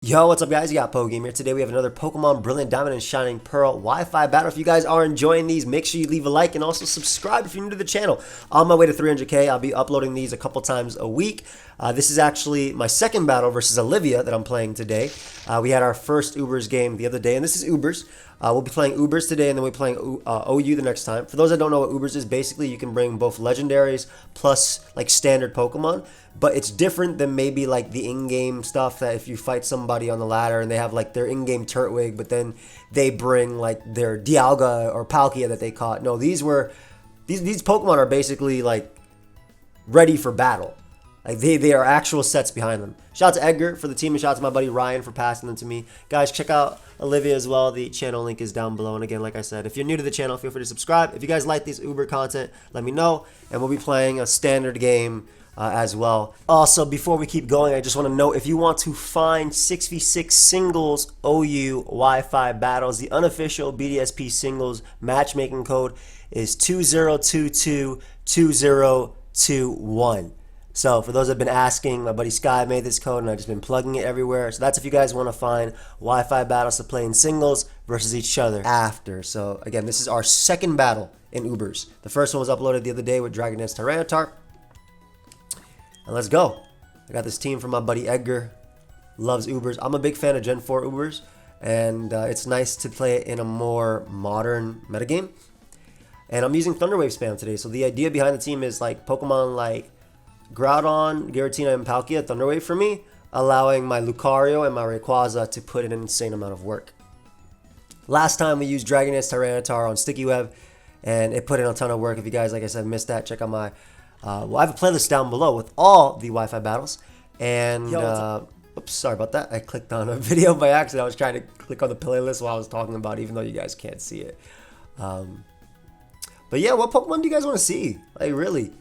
Yo, what's up guys? You got Pokeaim here. Today we have another Pokemon Brilliant Diamond and Shining Pearl Wi-Fi battle. If you guys are enjoying these, make sure you leave a like and also subscribe if you're new to the channel. On my way to 300k, I'll be uploading these a couple times a week. This is actually my second battle versus Olivia that I'm playing today. We had our first Ubers game the other day, and this is Ubers. We'll be playing Ubers today, and then we'll be playing OU the next time. For those that don't know what Ubers is, basically you can bring both legendaries plus like standard Pokemon, but it's different than maybe like the in-game stuff that if you fight somebody on the ladder and they have like their in-game Turtwig, but then they bring like their Dialga or Palkia that they caught. No, these Pokemon are basically like ready for battle. Like they are actual sets behind them. Shout out to Edgar for the team and shout out to my buddy Ryan for passing them to me. Guys, check out Olivia as well. The channel link is down below. And again, like I said, if you're new to the channel, feel free to subscribe. If you guys like these Uber content, let me know. And we'll be playing a standard game as well. Also, before we keep going, I just want to note, if you want to find 6v6 singles OU Wi-Fi battles, the unofficial BDSP singles matchmaking code is 20222021. So for those that have been asking, my buddy Sky made this code and I've just been plugging it everywhere. So that's if you guys want to find Wi-Fi battles to play in singles versus each other after. So again, this is our second battle in Ubers. The first one was uploaded the other day with Dragon Dance Tyranitar. And let's go. I got this team from my buddy Edgar. Loves Ubers. I'm a big fan of Gen 4 Ubers. And it's nice to play it in a more modern metagame. And I'm using Thunderwave spam today. So the idea behind the team is like Pokemon like Groudon, Giratina, and Palkia Thunderwave for me, allowing my Lucario and my Rayquaza to put in an insane amount of work. Last time we used Dragon Dance Tyranitar on Sticky Web, and it put in a ton of work. If you guys, like I said, missed that, check out my well, I have a playlist down below with all the Wi-Fi battles. And oops, sorry about that. I clicked on a video by accident. I was trying to click on the playlist while I was talking about it, even though you guys can't see it. But yeah, what Pokemon do you guys want to see? Like really?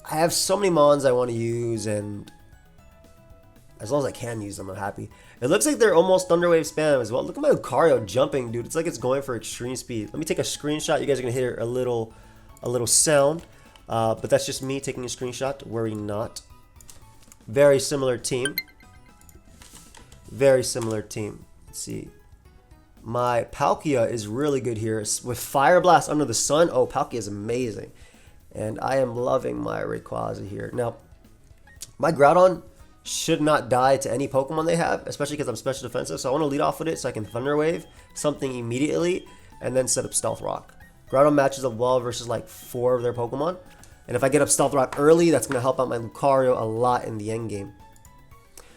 I have so many mons I want to use, and as long as I can use them, I'm happy. It looks like they're almost Thunderwave spam as well. Look at my Lucario jumping, dude. It's like it's going for extreme speed. Let me take a screenshot. You guys are going to hear a little sound, but that's just me taking a screenshot. Worry not. Very similar team. Very similar team. Let's see. My Palkia is really good here. With Fire Blast Under the Sun, oh, Palkia is amazing. And I am loving my Rayquaza here. Now, my Groudon should not die to any Pokemon they have, especially because I'm special defensive. So I want to lead off with it so I can Thunder Wave something immediately and then set up Stealth Rock. Groudon matches up well versus like 4 of their Pokemon. And if I get up Stealth Rock early, that's going to help out my Lucario a lot in the end game.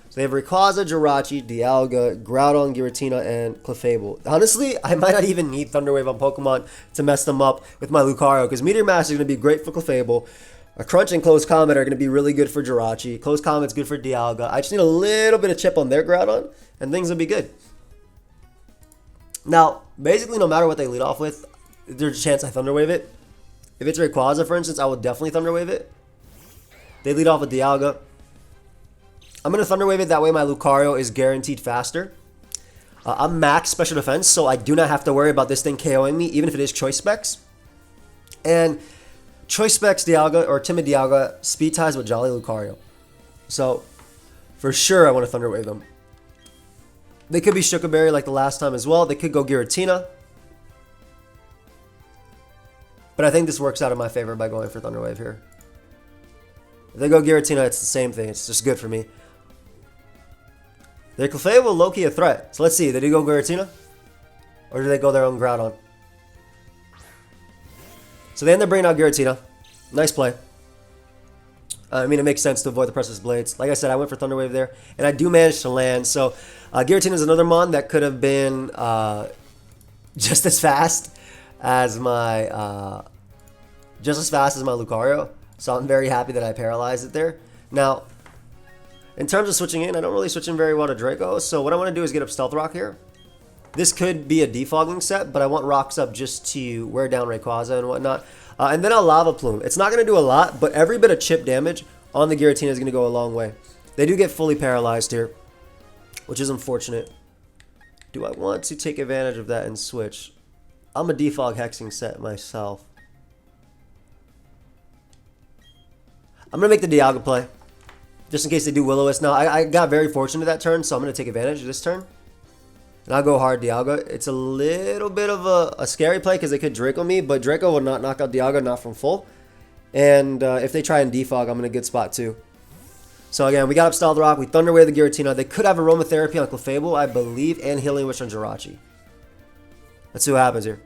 So they have Rayquaza, Jirachi, Dialga, Groudon, Giratina, and Clefable. Honestly, I might not even need Thunder Wave on Pokemon to mess them up with my Lucario, because Meteor Mash is going to be great for Clefable. A Crunch and Close Combat are going to be really good for Jirachi. Close Combat's good for Dialga. I just need a little bit of chip on their Groudon, and things will be good. Now, basically, no matter what they lead off with, there's a chance I Thunder Wave it. If it's Rayquaza, for instance, I will definitely Thunder Wave it. They lead off with Dialga. I'm going to Thunder Wave it, that way my Lucario is guaranteed faster. I'm max special defense, so I do not have to worry about this thing KOing me, even if it is Choice Specs. And Choice Specs Dialga, or Timid Dialga, speed ties with Jolly Lucario. So, for sure I want to Thunder Wave them. They could be Sugar Berry like the last time as well. They could go Giratina. But I think this works out in my favor by going for Thunder Wave here. If they go Giratina, it's the same thing. It's just good for me. Their Clefable low-key a threat. So let's see. Did they go Giratina? Or do they go their own Groudon? So they end up bringing out Giratina. Nice play. I mean, it makes sense to avoid the Precious Blades. Like I said, I went for Thunder Wave there. And I do manage to land. So Giratina is another mon that could have been just as fast as my Lucario. So I'm very happy that I paralyzed it there. Now, in terms of switching in, I don't really switch in very well to Draco. So what I want to do is get up Stealth Rock here. This could be a defogging set, but I want Rocks up just to wear down Rayquaza and whatnot. And then I'll Lava Plume. It's not going to do a lot, but every bit of chip damage on the Giratina is going to go a long way. They do get fully paralyzed here, which is unfortunate. Do I want to take advantage of that and switch? I'm a defog hexing set myself. I'm going to make the Dialga play. Just in case they do Will-O-Wisp. Now, I got very fortunate that turn, so I'm going to take advantage of this turn. And I'll go hard Dialga. It's a little bit of a scary play because they could Draco me, but Draco will not knock out Dialga, not from full. And if they try and defog, I'm in a good spot too. So again, we got up Stealth Rock, we Thunder Wave the Giratina. They could have Aromatherapy on Clefable, I believe, and Healing Wish on Jirachi. Let's see what happens here.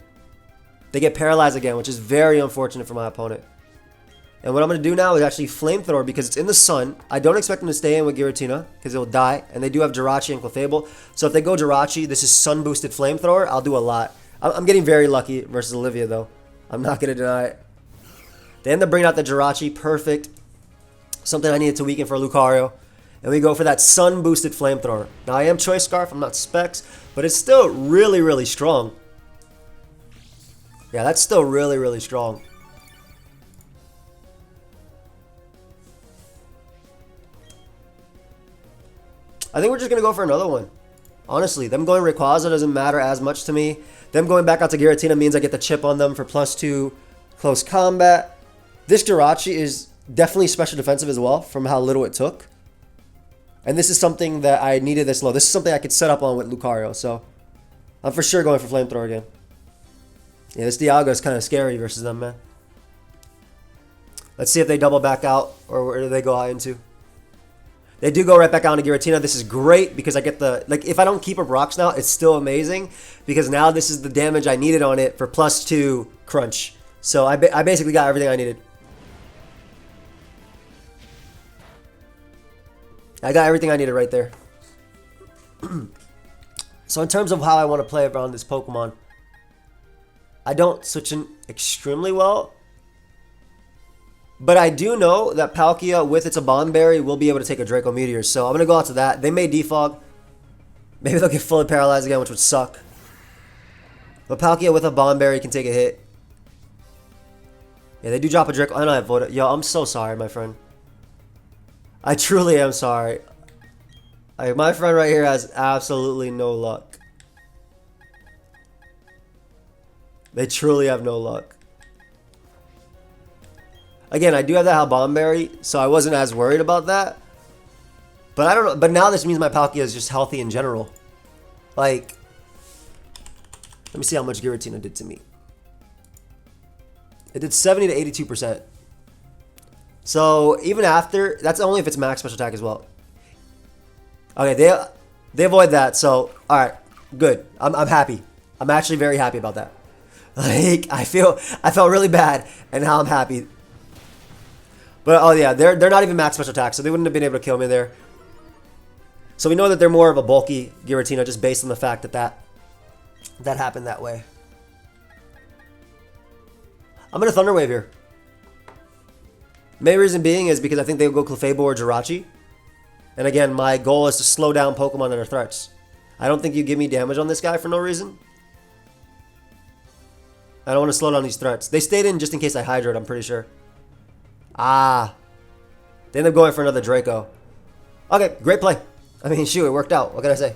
They get paralyzed again, which is very unfortunate for my opponent. And what I'm going to do now is actually Flamethrower because it's in the sun. I don't expect them to stay in with Giratina because it'll die. And they do have Jirachi and Clefable. So if they go Jirachi, this is Sun Boosted Flamethrower. I'll do a lot. I'm getting very lucky versus Olivia though. I'm not going to deny it. They end up bringing out the Jirachi. Perfect. Something I needed to weaken for Lucario. And we go for that Sun Boosted Flamethrower. Now I am Choice Scarf. I'm not Specs. But it's still really, really strong. Yeah, that's still really, really strong. I think we're just going to go for another one. Honestly, them going Rayquaza doesn't matter as much to me. Them going back out to Giratina means I get the chip on them for +2 close combat. This Jirachi is definitely special defensive as well from how little it took. And this is something that I needed this low. This is something I could set up on with Lucario. So I'm for sure going for Flamethrower again. Yeah, this Dialga is kind of scary versus them, man. Let's see if they double back out or where do they go out into. They do go right back out into Giratina. This is great because I get the... Like, if I don't keep up rocks now, it's still amazing. Because now this is the damage I needed on it for +2 crunch. So I basically got everything I needed. I got everything I needed right there. So in terms of how I want to play around this Pokemon, I don't switch in extremely well. But I do know that Palkia, with its Bomb Berry, will be able to take a Draco Meteor. So I'm going to go out to that. They may defog. Maybe they'll get fully paralyzed again, which would suck. But Palkia with a Bomb Berry can take a hit. Yeah, they do drop a Draco. I know I have Void. Yo, I'm so sorry, my friend. I truly am sorry. Like, my friend right here has absolutely no luck. They truly have no luck. Again, I do have that Bomb Berry, so I wasn't as worried about that. But I don't know. But now this means my Palkia is just healthy in general. Like, let me see how much Giratina did to me. It did 70 to 82%. So even after, that's only if it's max special attack as well. Okay, they avoid that. So all right, good. I'm happy. I'm actually very happy about that. Like I felt really bad, and now I'm happy. But oh yeah, they're not even max special attack, so they wouldn't have been able to kill me there. So we know that they're more of a bulky Giratina just based on the fact that that happened that way. I'm gonna Thunder Wave here. Main reason being is because I think they will go Clefable or Jirachi. And again, my goal is to slow down Pokemon that are threats. I don't think you give me damage on this guy for no reason. I don't want to slow down these threats. They stayed in just in case I Hydrate, I'm pretty sure. Ah. They end up going for another Draco. Okay, great play. I mean, shoot, it worked out. What can I say?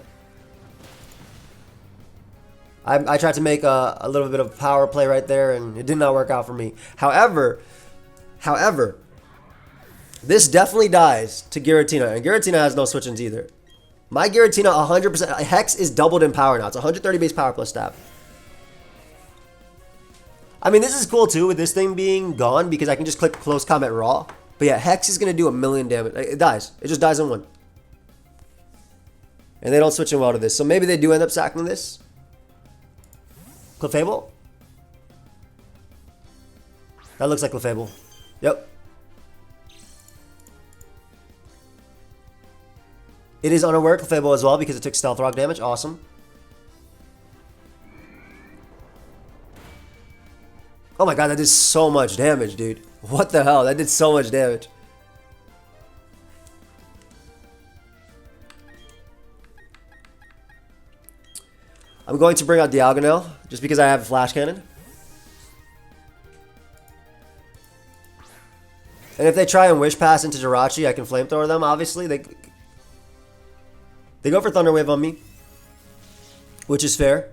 I tried to make a little bit of power play right there, and it did not work out for me. However, this definitely dies to Giratina, and Giratina has no switch-ins either. My Giratina 100%, Hex is doubled in power now. It's 130 base power plus stab. I mean, this is cool too with this thing being gone because I can just click Close Combat Raw. But yeah, Hex is going to do 1,000,000 damage. It dies. It just dies in one. And they don't switch in well to this. So maybe they do end up sacking this. Clefable? That looks like Clefable. Yep. It is unaware Clefable as well because it took Stealth Rock damage. Awesome. Oh my god, that did so much damage, dude. What the hell? That did so much damage. I'm going to bring out Dialga now, just because I have a Flash Cannon. And if they try and Wish Pass into Jirachi, I can Flamethrower them, obviously. They go for Thunder Wave on me, which is fair.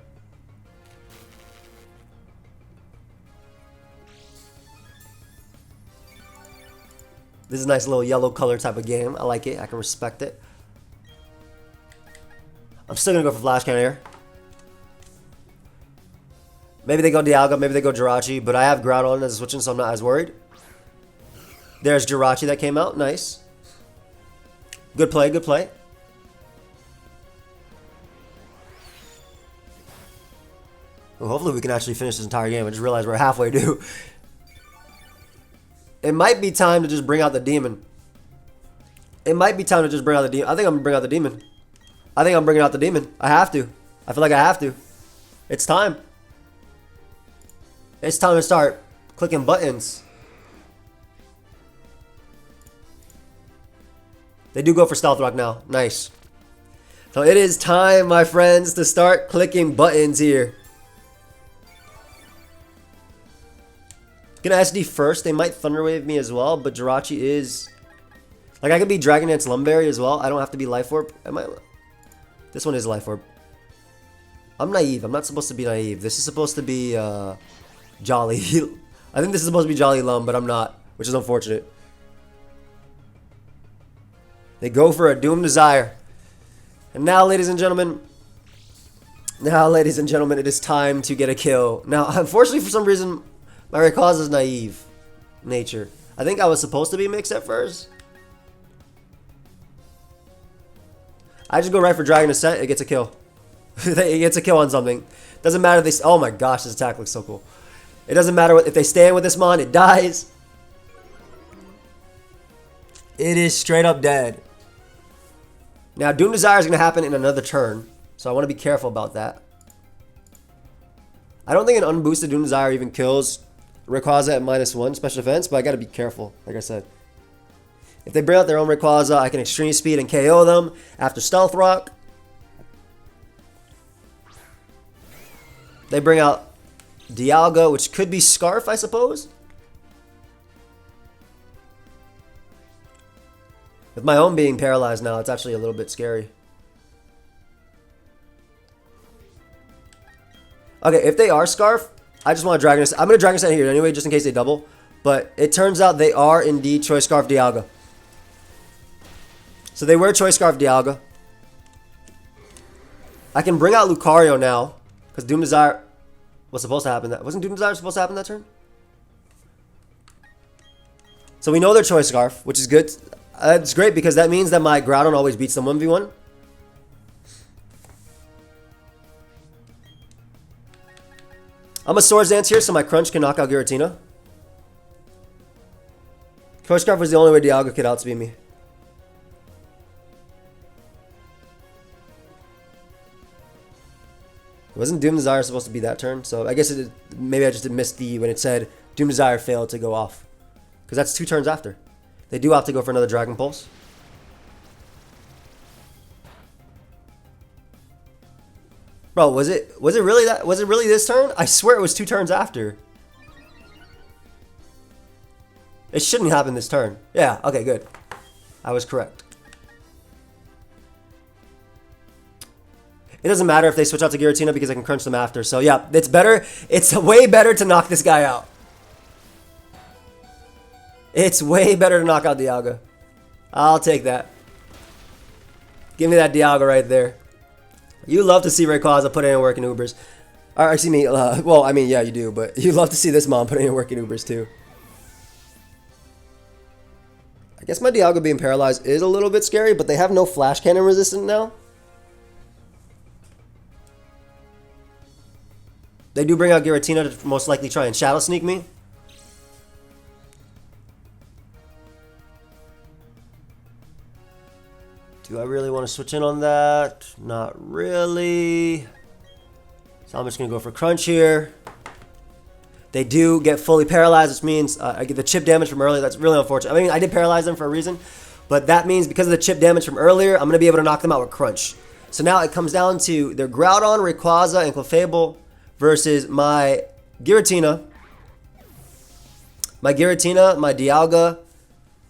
This is a nice little yellow color type of game. I like it. I can respect it. I'm still going to go for Flash Cannon here. Maybe they go Dialga, maybe they go Jirachi, but I have Groudon as a switching, so I'm not as worried. There's Jirachi that came out. Nice. Good play, good play. Well, hopefully we can actually finish this entire game. I just realized we're halfway due. It might be time to just bring out the demon. It might be time to just bring out the demon. I think I'm going to bring out the demon. I think I'm bringing out the demon. I have to. I feel like I have to. It's time. It's time to start clicking buttons. They do go for Stealth Rock now. Nice. So it is time, my friends, to start clicking buttons here. Gonna SD first. They might Thunder Wave me as well, but Jirachi is... Like, I could be Dragon Dance Lumberry as well. I don't have to be Life Orb. Am I... This one is Life Orb. I'm naive. I'm not supposed to be naive. This is supposed to be, Jolly. I think this is supposed to be Jolly Lum, but I'm not, which is unfortunate. They go for a Doom Desire. And now, ladies and gentlemen, it is time to get a kill. Now, unfortunately, for some reason, my Rayquaza is naive nature. I think I was supposed to be mixed at first. I just go right for Dragon Ascent, it gets a kill. It gets a kill on something. Doesn't matter if they... Oh my gosh, this attack looks so cool. It doesn't matter if they stand with this mon, it dies. It is straight up dead. Now, Doom Desire is going to happen in another turn, so I want to be careful about that. I don't think an unboosted Doom Desire even kills Rayquaza at -1 special defense, but I got to be careful, like I said. If they bring out their own Rayquaza, I can Extreme Speed and KO them after Stealth Rock. They bring out Dialga, which could be Scarf, I suppose. With my own being paralyzed now, it's actually a little bit scary. Okay, if they are Scarf, I just want to Dragon Ascent. I'm going to Dragon Ascent here anyway, just in case they double. But it turns out they are indeed Choice Scarf Dialga. So they were Choice Scarf Dialga. I can bring out Lucario now, because Doom Desire was supposed to happen. Wasn't Doom Desire supposed to happen that turn? So we know they're Choice Scarf, which is good. It's great because that means that my Groudon always beats them 1v1. I'm a Swords Dance here, so my Crunch can knock out Giratina. Choice Scarf was the only way Dialga could outspeed me. Wasn't Doom Desire supposed to be that turn? So I guess maybe I just missed when it said Doom Desire failed to go off. Because that's 2 turns after. They do have to go for another Dragon Pulse. Bro, was it really that? Was it really this turn? I swear it was 2 turns after. It shouldn't happen this turn. Yeah, okay, good. I was correct. It doesn't matter if they switch out to Giratina because I can crunch them after. So yeah, it's better. It's way better to knock this guy out. It's way better to knock out Dialga. I'll take that. Give me that Dialga right there. You love to see Rayquaza put in work in Ubers. Or, excuse me, well, I mean, yeah, you do, but you love to see this mom put in work in Ubers too. I guess my Dialga being paralyzed is a little bit scary, but they have no Flash Cannon resistant now. They do bring out Giratina to most likely try and Shadow Sneak me. Do I really want to switch in on that? Not really. So I'm just going to go for Crunch here. They do get fully paralyzed, which means I get the chip damage from earlier. That's really unfortunate. I mean, I did paralyze them for a reason. But that means because of the chip damage from earlier, I'm going to be able to knock them out with Crunch. So now it comes down to their Groudon, Rayquaza, and Clefable versus my Giratina. My Dialga,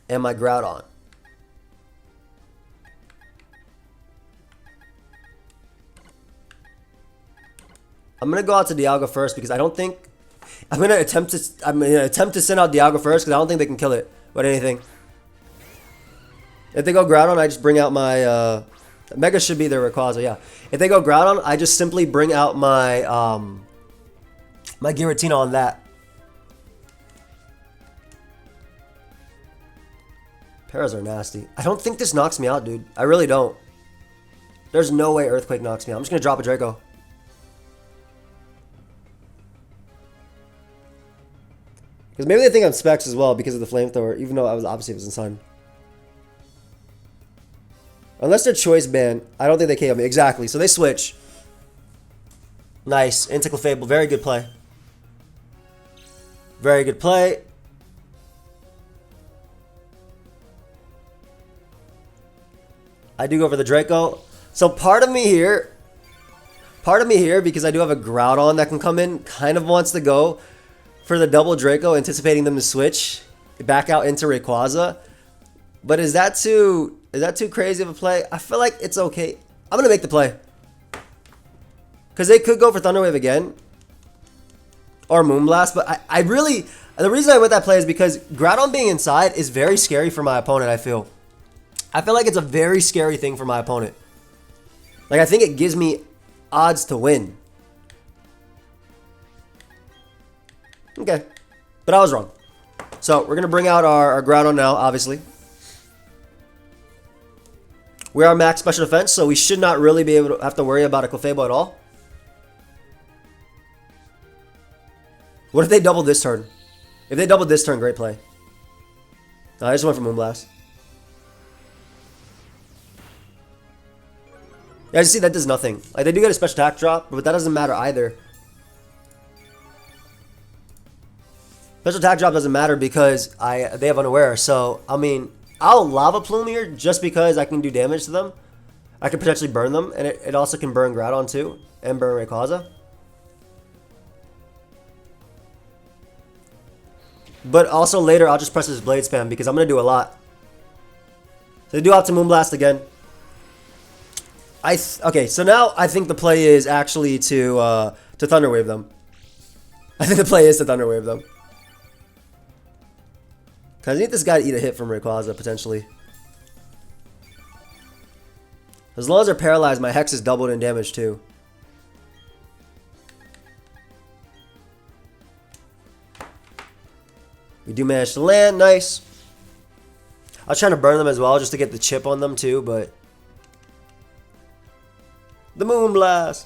and my Groudon. I'm gonna go out to Dialga first because I don't think I'm gonna attempt to send out Dialga first because I don't think they can kill it with anything. If they go Groudon, I just bring out my Mega should be their Rayquaza, yeah. If they go Groudon, I just simply bring out my my Giratina on that. Paras are nasty. I don't think this knocks me out, dude. I really don't. There's no way Earthquake knocks me out. I'm just gonna drop a Draco. Because maybe they think I'm Specs as well because of the Flamethrower, even though I was obviously it was in Sun. Unless they're Choice Band, I don't think they KO me. Exactly. So they switch. Nice. Into Clefable. Very good play. Very good play. I do go for the Draco. So part of me here, because I do have a Groudon that can come in, kind of wants to go for the double Draco, anticipating them to switch back out into Rayquaza. But is that too crazy of a play? I feel like it's okay. I'm gonna make the play. Because they could go for Thunder Wave again. Or Moonblast, but I really, the reason I went that play is because Groudon being inside is very scary for my opponent, I feel. I feel like it's a very scary thing for my opponent. Like, I think it gives me odds to win. Okay. But I was wrong. So, we're going to bring out our Groudon now, obviously. We are max special defense, so we should not really be able to have to worry about a Clefable at all. What if they double this turn? If they double this turn, great play. No, I just went for Moonblast. Yeah, you see, that does nothing. Like, they do get a special attack drop, but that doesn't matter either. Special attack drop doesn't matter because they have Unaware. So, I mean, I'll Lava Plume here just because I can do damage to them. I can potentially burn them, and it also can burn Groudon too, and burn Rayquaza. But also later, I'll just press this Blade Spam because I'm going to do a lot. So they do have to Moonblast again. Okay, so now I think the play is actually to Thunder Wave them. I think the play is to Thunder Wave them. Cause I need this guy to eat a hit from Rayquaza potentially. As long as they're paralyzed, my Hex is doubled in damage too. We do manage to land, nice. I was trying to burn them as well just to get the chip on them too, but the Moonblast.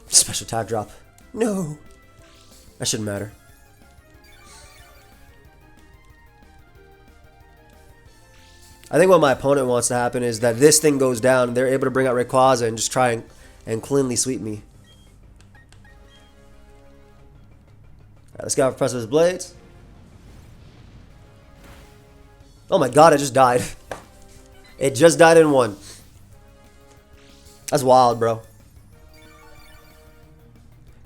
Special attack drop. No. That shouldn't matter. I think what my opponent wants to happen is that this thing goes down and they're able to bring out Rayquaza and just try and cleanly sweep me. Alright, let's go for Professor's Blades. Oh my god, it just died. It just died in one. That's wild, bro.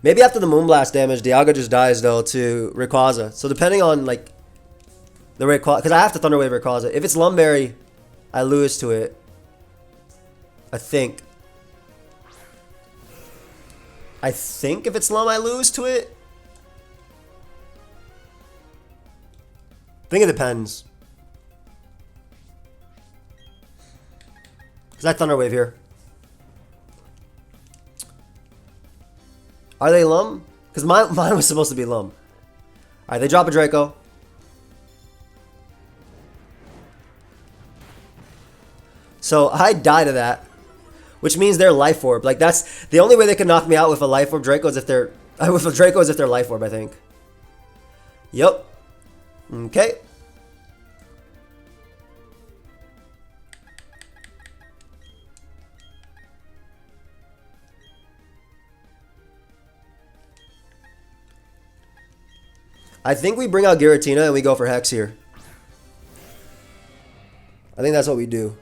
Maybe after the Moonblast damage, Dialga just dies, though, to Rayquaza. So depending on, like, the Rayquaza... Because I have to Thunder Wave Rayquaza. If it's Lumberry, I lose to it. I think. I think if it's Lum, I lose to it. I think it depends. Because I Thunder Wave here. Are they Lum? Because mine was supposed to be Lum. Alright, they drop a Draco. So I die to that. Which means they're Life Orb. Like, that's the only way they can knock me out with a Life Orb Draco is if they're... with a Draco is if they're Life Orb, I think. Yep. Okay. I think we bring out Giratina and we go for Hex here. I think that's what we do.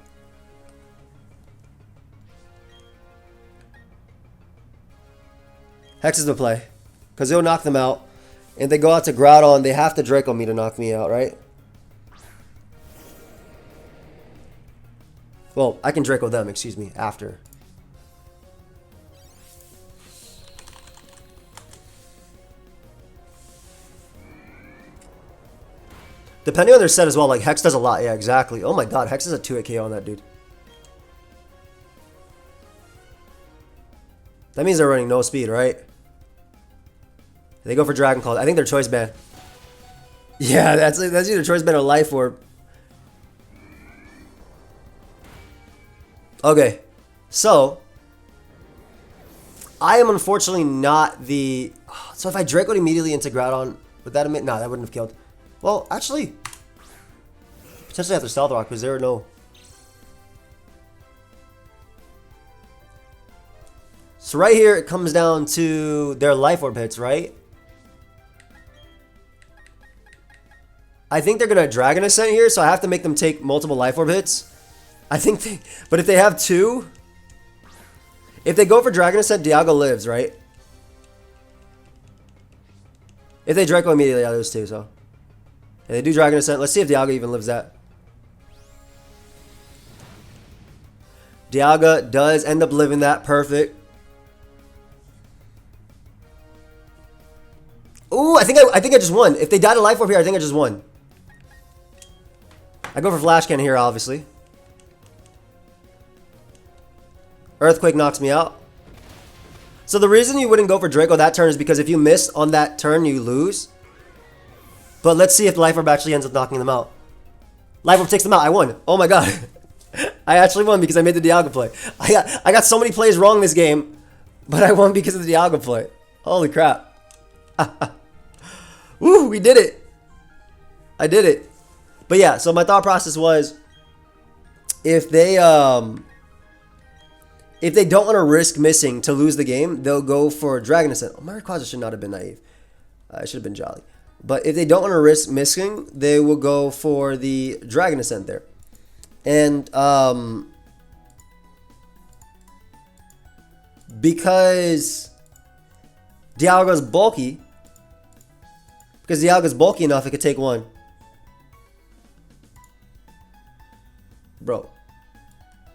Hex is the play. Because it'll knock them out. And if they go out to Groudon, they have to Draco me to knock me out, right? Well, I can Draco them, excuse me, after. Depending on their set as well, like Hex does a lot. Yeah, exactly. Oh my god, Hex is a 2-hit KO on that dude. That means they're running no speed, right? They go for Dragon Claw. I think they're choice band. Yeah, that's either choice band or Life Orb. Okay, so I am unfortunately not the. So if I Dracoed immediately into Groudon, would that admit? Nah, that wouldn't have killed. Well, actually, potentially after Stealth Rock, because there were no. So right here, it comes down to their Life Orb hits, right? I think they're gonna Dragon Ascent here, so I have to make them take multiple Life Orb hits. I think they, but if they have 2, if they go for Dragon Ascent, Dialga lives, right? If they Draco immediately, I lose too, so. And they do Dragon Ascent. Let's see if Dialga even lives that. Dialga does end up living that. Perfect. Ooh, I think I just won. If they died a Life Orb here, I think I just won. I go for Flash Cannon here, obviously. Earthquake knocks me out. So the reason you wouldn't go for Draco that turn is because if you miss on that turn, you lose. But let's see if Life Orb actually ends up knocking them out. Life Orb takes them out. I won. Oh my god. I actually won because I made the Dialga play. I got so many plays wrong this game, but I won because of the Dialga play. Holy crap. Woo, we did it. I did it. But yeah, so my thought process was if they don't want to risk missing to lose the game, they'll go for Dragon Ascent. Oh, my Rayquaza should not have been naive. I should have been Jolly. But if they don't want to risk missing, they will go for the Dragon Ascent there. And because Dialga's bulky, enough, it could take 1. Bro.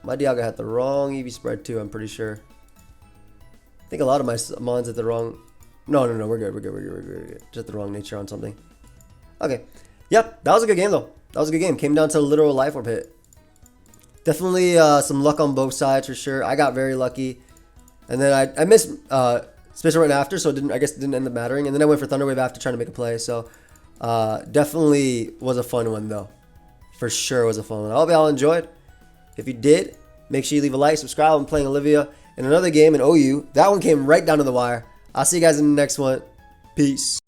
My Dialga had the wrong EV spread too, I'm pretty sure. I think a lot of my mons at the wrong. No, we're good. Just the wrong nature on something. Okay. Yep, that was a good game though. That was a good game. Came down to a literal Life Orb hit. Definitely some luck on both sides for sure. I got very lucky. And then I missed Special right after, so I guess it didn't end up mattering. And then I went for Thunder Wave after trying to make a play. So definitely was a fun one though. For sure was a fun one. I hope y'all enjoyed. If you did, make sure you leave a like, subscribe. I'm playing Olivia in another game in OU. That one came right down to the wire. I'll see you guys in the next one. Peace.